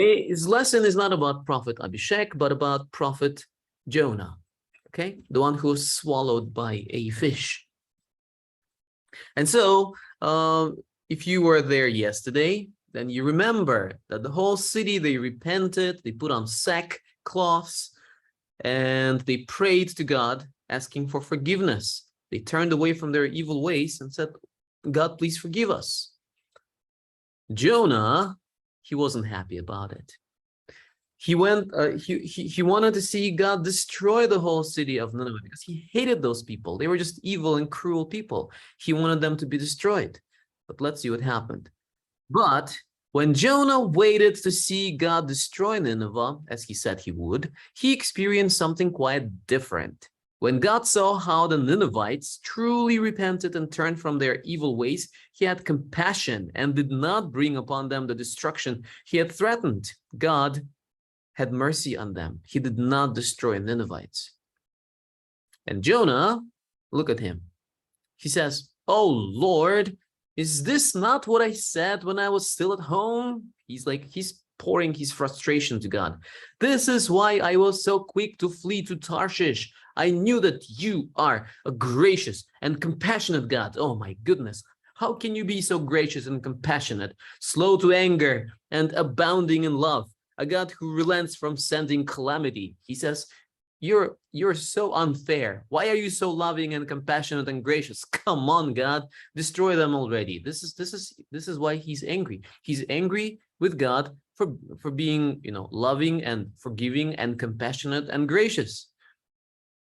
His lesson is not about Prophet Abhishek, but about Prophet Jonah, okay? The one who was swallowed by a fish. And so, if you were there yesterday, then you remember that the whole city, they repented, they put on sackcloths, and they prayed to God, asking for forgiveness. They turned away from their evil ways and said, God, please forgive us. Jonah, he wasn't happy about it. He wanted to see God destroy the whole city of Nineveh because he hated those people. They were just evil and cruel people. He wanted them to be destroyed. But let's see what happened. But when Jonah waited to see God destroy Nineveh, as he said he would, he experienced something quite different. When God saw how the Ninevites truly repented and turned from their evil ways, he had compassion and did not bring upon them the destruction he had threatened. God had mercy on them. He did not destroy Ninevites. And Jonah, look at him. He says, "Oh Lord, is this not what I said when I was still at home?" He's pouring his frustration to God. "This is why I was so quick to flee to Tarshish. I knew that you are a gracious and compassionate God." Oh my goodness. How can you be so gracious and compassionate, slow to anger and abounding in love? A God who relents from sending calamity. He says, you're so unfair. Why are you so loving and compassionate and gracious? Come on, God, destroy them already. This is why he's angry. He's angry with God for being, loving and forgiving and compassionate and gracious.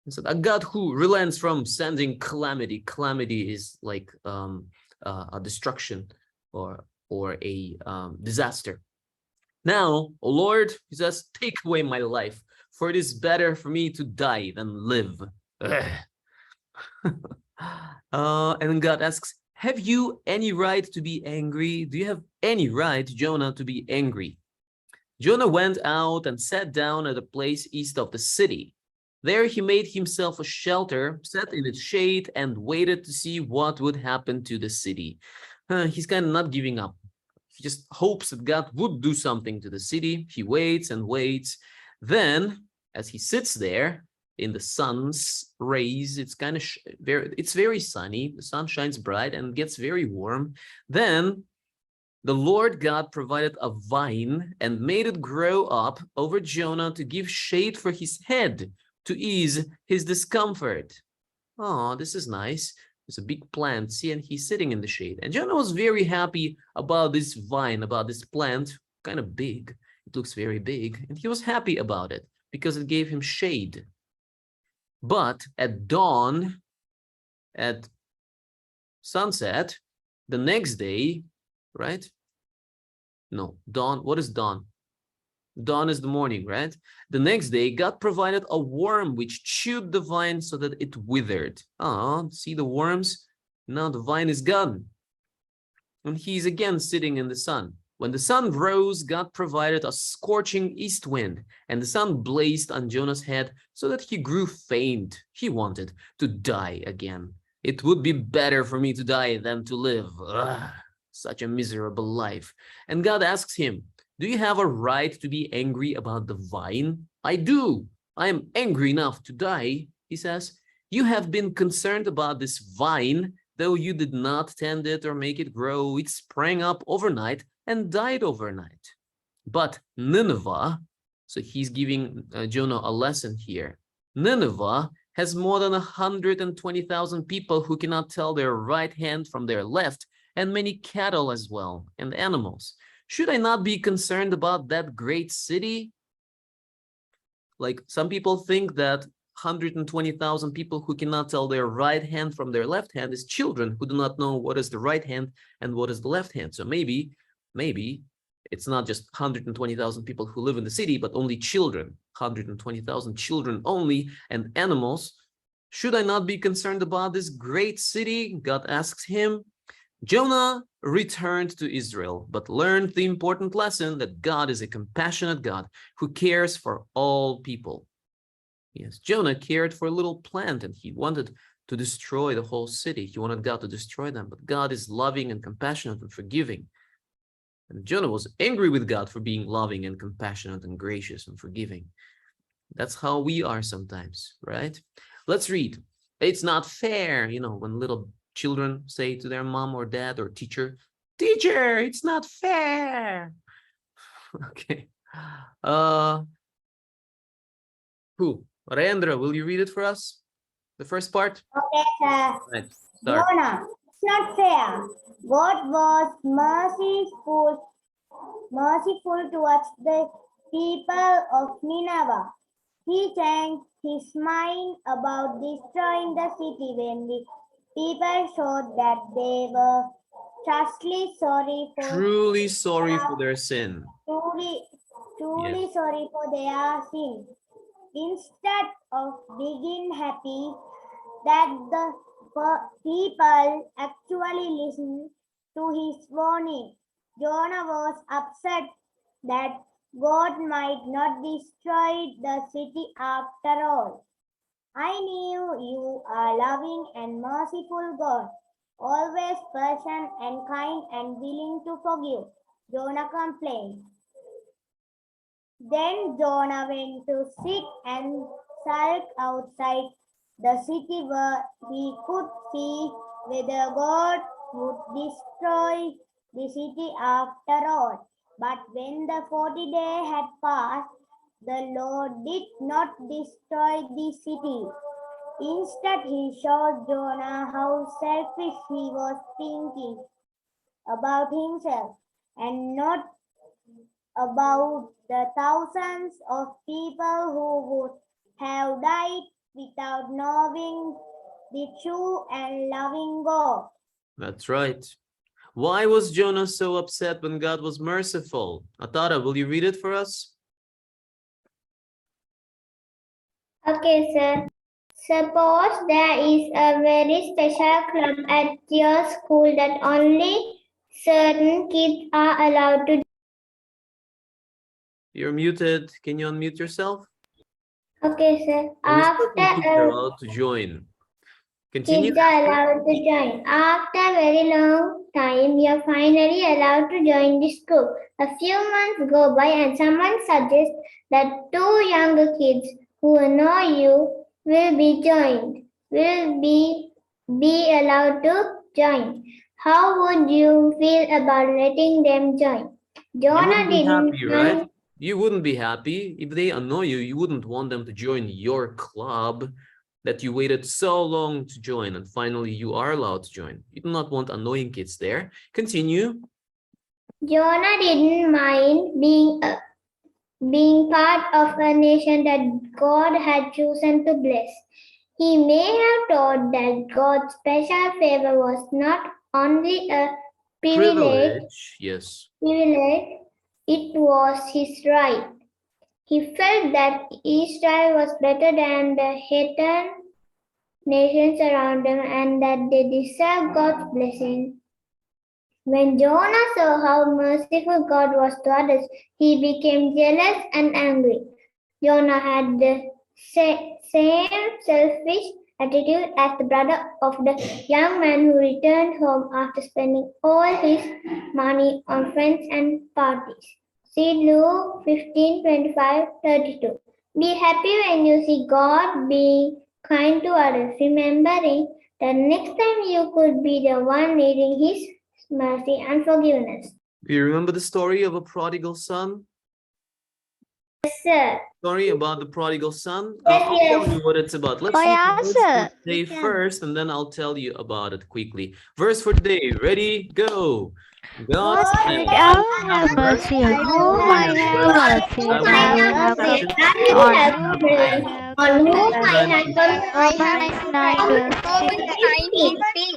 So a God who relents from sending calamity. Calamity is like a destruction or a disaster. Now, O Lord, he says, take away my life, for it is better for me to die than live. And God asks, have you any right to be angry? Do you have any right, Jonah, to be angry? Jonah went out and sat down at a place east of the city. There he made himself a shelter, sat in its shade, and waited to see what would happen to the city. He's kind of not giving up. He just hopes that God would do something to the city. He waits and waits. Then, as he sits there in the sun's rays, it's very sunny. The sun shines bright and gets very warm. Then the Lord God provided a vine and made it grow up over Jonah to give shade for his head, to ease his discomfort. Oh, this is nice. There's a big plant, see, and he's sitting in the shade. And Jonah was very happy about this vine, about this plant, kind of big. It looks very big. And he was happy about it because it gave him shade. But at dawn, at sunset, the next day, right? No, dawn, what is dawn? Dawn is the morning, right? The next day, God provided a worm which chewed the vine so that it withered. Oh, see the worms? Now the vine is gone. And he's again sitting in the sun. When the sun rose, God provided a scorching east wind, and the sun blazed on Jonah's head so that he grew faint. He wanted to die again. It would be better for me to die than to live. Ugh, such a miserable life. And God asks him, do you have a right to be angry about the vine? I do. I am angry enough to die, he says. You have been concerned about this vine, though you did not tend it or make it grow. It sprang up overnight and died overnight. But Nineveh, so he's giving Jonah a lesson here. Nineveh has more than 120,000 people who cannot tell their right hand from their left, and many cattle as well, and animals. Should I not be concerned about that great city? Like some people think that 120,000 people who cannot tell their right hand from their left hand is children who do not know what is the right hand and what is the left hand. So maybe it's not just 120,000 people who live in the city, but only children, 120,000 children only, and animals. Should I not be concerned about this great city? God asks him. Jonah returned to Israel, but learned the important lesson that God is a compassionate God who cares for all people. Yes, Jonah cared for a little plant and he wanted to destroy the whole city. He wanted God to destroy them, but God is loving and compassionate and forgiving. And Jonah was angry with God for being loving and compassionate and gracious and forgiving. That's how we are sometimes, right? Let's read. It's not fair, when little children say to their mom or dad or teacher, "Teacher, it's not fair." Okay. Who? Rayendra, will you read it for us? The first part? Okay, sir. Right. Start. Jonah, it's not fair. God was merciful towards the people of Nineveh. He changed his mind about destroying the city when the people showed that they were truly sorry for their sin. truly Yes. sorry for their sin. Instead of being happy that the people actually listened to his warning, Jonah was upset that God might not destroy the city after all. "I knew you are loving and merciful God, always patient and kind and willing to forgive," Jonah complained. Then Jonah went to sit and sulk outside the city where he could see whether God would destroy the city after all. But when the 40 days had passed, the Lord did not destroy the city. Instead, he showed Jonah how selfish he was thinking about himself and not about the thousands of people who would have died without knowing the true and loving God. That's right. Why was Jonah so upset when God was merciful? Atara, will you read it for us? Okay, sir. Suppose there is a very special club at your school that only certain kids are allowed to. You're muted. Can you unmute yourself? Okay, sir. Only certain kids are allowed to join. Continue. Kids are allowed to join. After a very long time, you are finally allowed to join this group. A few months go by and someone suggests that two younger kids who know you will be allowed to join. How would you feel about letting them join? Jonah didn't happy, right? You wouldn't be happy. If they annoy you, you wouldn't want them to join your club that you waited so long to join, and finally you are allowed to join. You do not want annoying kids there. Continue. Jonah didn't mind being part of a nation that God had chosen to bless. He may have thought that God's special favor was not only a privilege, yes. It was his right. He felt that Israel was better than the heathen nations around them and that they deserved God's blessing. When Jonah saw how merciful God was to others, he became jealous and angry. Jonah had the same selfish attitude as the brother of the young man who returned home after spending all his money on friends and parties. See Luke 15:25-32. Be happy when you see God being kind to others, remembering that next time you could be the one needing His mercy and forgiveness. Do you remember the story of a prodigal son? Yes, sir. Story about the prodigal son? Yes, I'll tell you what it's about. Let's Oh, read yeah, the verse sir. for today first, and then I'll tell you about it quickly. Verse for today. Ready? Go. God said, I have mercy on whom I have mercy, and I will have compassion on whom I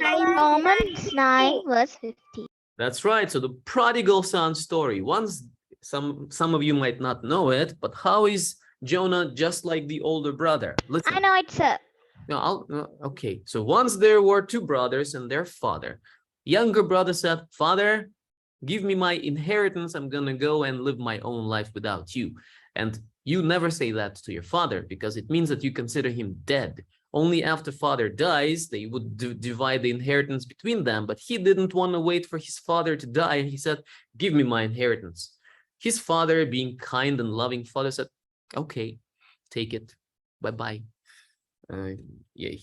have Romans 9 verse 50. That's right. So the prodigal son story. Once some of you might not know it, but how is Jonah just like the older brother? Listen. I know it, sir. No, okay. So once there were two brothers and their father. Younger brother said, "Father, give me my inheritance. I'm gonna go and live my own life without you." And you never say that to your father because it means that you consider him dead. Only after father dies, they would divide the inheritance between them. But he didn't want to wait for his father to die. And he said, give me my inheritance. His father, being kind and loving father, said, okay, take it. Bye-bye. Yeah,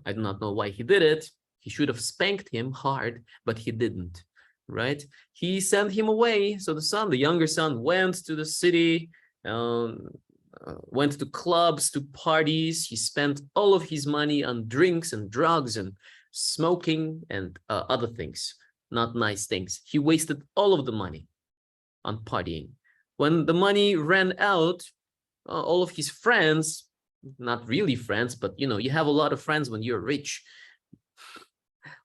I do not know why he did it. He should have spanked him hard, but he didn't, right? He sent him away. So the younger son, went to the city, went to clubs, to parties. He spent all of his money on drinks and drugs and smoking and other things, not nice things. He wasted all of the money on partying. When the money ran out, all of his friends, not really friends, but you have a lot of friends when you're rich.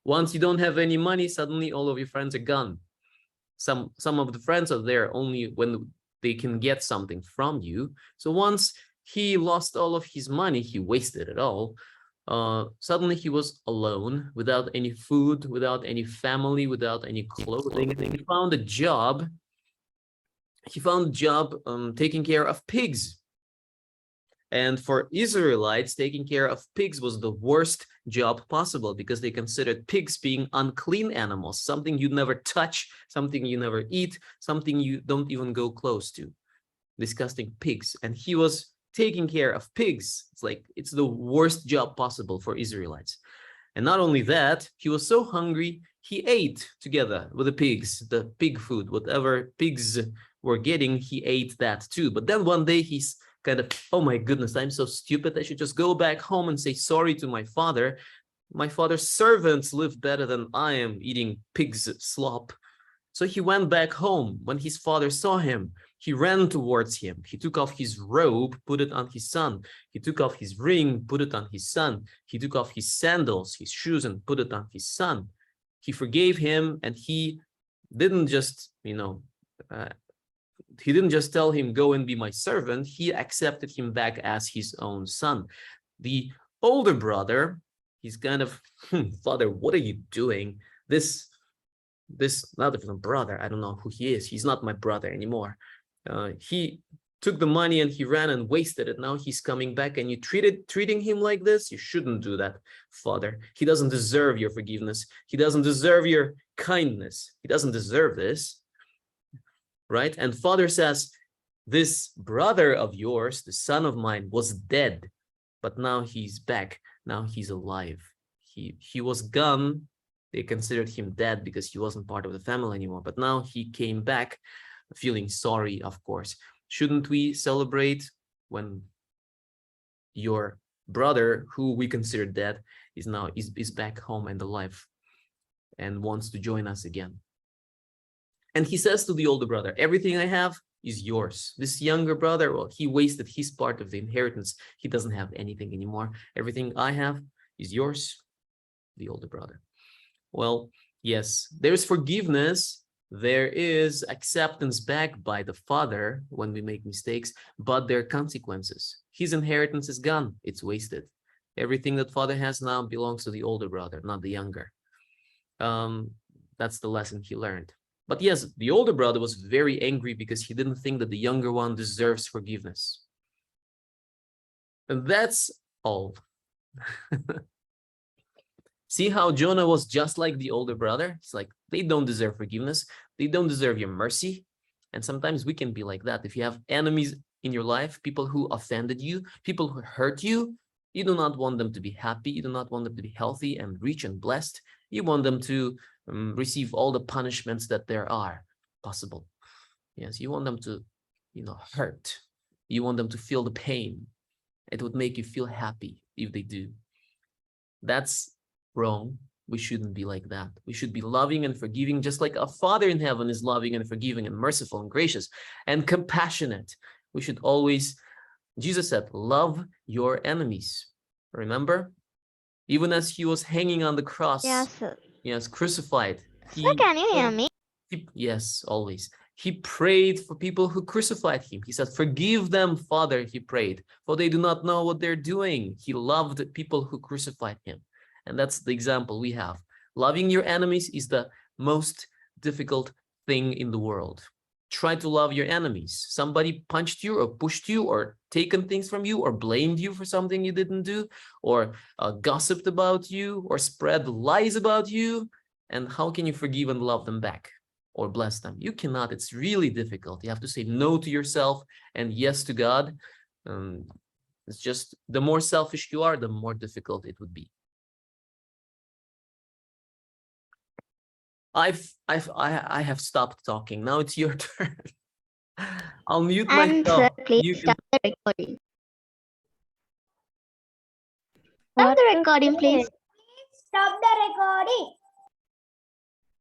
Once you don't have any money, suddenly all of your friends are gone. Some of the friends are there only when they can get something from you. So once he lost all of his money, he wasted it all. Suddenly he was alone, without any food, without any family, without any clothing. He found a job. He found a job taking care of pigs. And for Israelites, taking care of pigs was the worst job possible, because they considered pigs being unclean animals, something you never touch, something you never eat, something you don't even go close to. Disgusting pigs. And he was taking care of pigs. It's the worst job possible for Israelites. And not only that, he was so hungry, he ate together with the pigs, the pig food, whatever pigs were getting, he ate that too. But then one day he's kind of, oh my goodness, I'm so stupid. I should just go back home and say sorry to my father. My father's servants live better than I am, eating pig's slop. So he went back home. When his father saw him, he ran towards him. He took off his robe, put it on his son. He took off his ring, put it on his son. He took off his sandals, his shoes, and put it on his son. He forgave him, and he didn't just, he didn't just tell him, go and be my servant. He accepted him back as his own son. The older brother, he's kind of, father, what are you doing? This not even brother, I don't know who he is. He's not my brother anymore. He took the money and he ran and wasted it. Now he's coming back and you treating him like this. You shouldn't do that, father. He doesn't deserve your forgiveness. He doesn't deserve your kindness. He doesn't deserve this. Right? And father says, this brother of yours, the son of mine, was dead, but now he's back. Now he's alive. He was gone. They considered him dead because he wasn't part of the family anymore. But now he came back, feeling sorry, of course. Shouldn't we celebrate when your brother, who we consider dead, is back home and alive and wants to join us again? And he says to the older brother, everything I have is yours. This younger brother, well, he wasted his part of the inheritance. He doesn't have anything anymore. Everything I have is yours, the older brother. Well, yes, there's forgiveness. There is acceptance back by the father when we make mistakes, but there are consequences. His inheritance is gone. It's wasted. Everything that father has now belongs to the older brother, not the younger. That's the lesson he learned. But yes, the older brother was very angry because he didn't think that the younger one deserves forgiveness. And that's all. See how Jonah was just like the older brother? It's like, they don't deserve forgiveness. They don't deserve your mercy. And sometimes we can be like that. If you have enemies in your life, people who offended you, people who hurt you, you do not want them to be happy. You do not want them to be healthy and rich and blessed. You want them to receive all the punishments that there are possible. Yes, you want them to, hurt. You want them to feel the pain. It would make you feel happy if they do. That's wrong. We shouldn't be like that. We should be loving and forgiving, just like our Father in heaven is loving and forgiving and merciful and gracious and compassionate. We should always, Jesus said, love your enemies. Remember? Even as he was hanging on the cross, yes, crucified. Can you hear me? Yes, always. He prayed for people who crucified him. He said, forgive them, Father, he prayed, for they do not know what they're doing. He loved people who crucified him. And that's the example we have. Loving your enemies is the most difficult thing in the world. Try to love your enemies. Somebody punched you or pushed you or taken things from you or blamed you for something you didn't do or gossiped about you or spread lies about you. And how can you forgive and love them back or bless them? You cannot. It's really difficult. You have to say no to yourself and yes to God. It's just the more selfish you are, the more difficult it would be. I have stopped talking. Now it's your turn. I'll mute myself. Please You can... stop the recording. Stop the recording, please. Stop the recording.